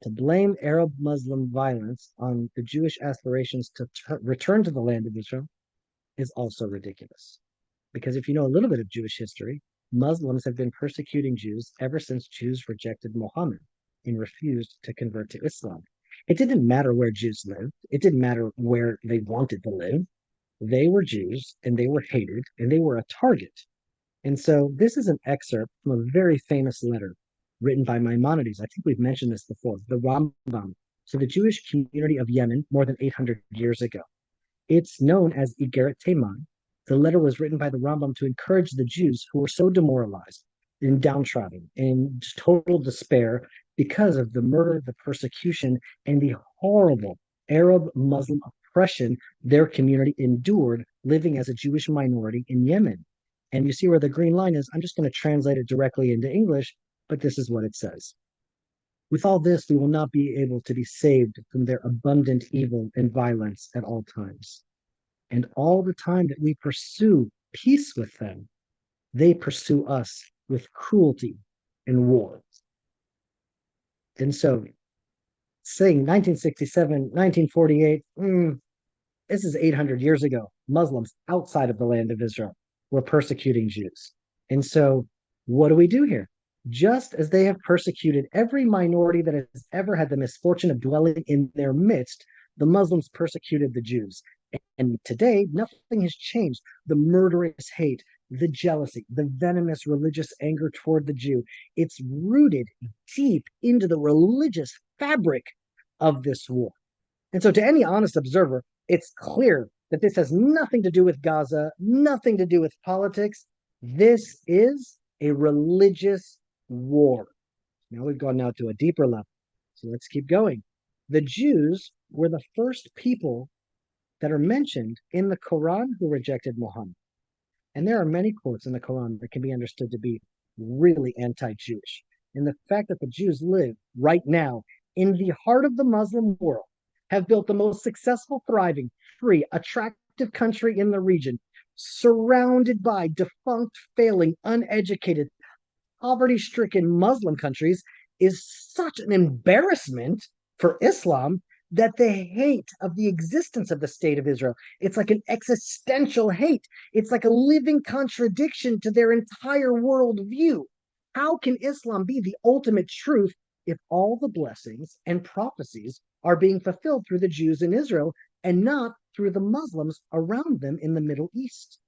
To blame Arab-Muslim violence on the Jewish aspirations to return to the land of Israel is also ridiculous. Because if you know a little bit of Jewish history, Muslims have been persecuting Jews ever since Jews rejected Muhammad and refused to convert to Islam. It didn't matter where Jews lived, it didn't matter where they wanted to live. They were Jews and they were hated and they were a target. And so this is an excerpt from a very famous letter written by Maimonides. I think we've mentioned this before, the Rambam, to the Jewish community of Yemen more than 800 years ago. It's known as Igeret Teman. The letter was written by the Rambam to encourage the Jews who were so demoralized and downtrodden and total despair because of the murder, the persecution, and the horrible Arab Muslim oppression their community endured living as a Jewish minority in Yemen. And you see where the green line is. I'm just going to translate it directly into English, but this is what it says. With all this, we will not be able to be saved from their abundant evil and violence at all times. And all the time that we pursue peace with them, they pursue us with cruelty and war. And so, saying 1967, 1948, this is 800 years ago. Muslims outside of the land of Israel were persecuting Jews. And so, what do we do here? Just as they have persecuted every minority that has ever had the misfortune of dwelling in their midst, the Muslims persecuted the Jews. And today, nothing has changed. The murderous hate, the jealousy, the venomous religious anger toward the Jew, it's rooted deep into the religious fabric of this war. And so, to any honest observer, it's clear that this has nothing to do with Gaza, nothing to do with politics. This is a religious war. Now we've gone now to a deeper level. So let's keep going. The Jews were the first people that are mentioned in the Quran who rejected Muhammad. And there are many quotes in the Quran that can be understood to be really anti-Jewish. And the fact that the Jews live right now in the heart of the Muslim world, have built the most successful, thriving, free, attractive country in the region, surrounded by defunct, failing, uneducated, poverty-stricken Muslim countries, is such an embarrassment for Islam that the hate of the existence of the state of Israel, it's like an existential hate. It's like a living contradiction to their entire worldview. How can Islam be the ultimate truth if all the blessings and prophecies are being fulfilled through the Jews in Israel and not through the Muslims around them in the Middle East?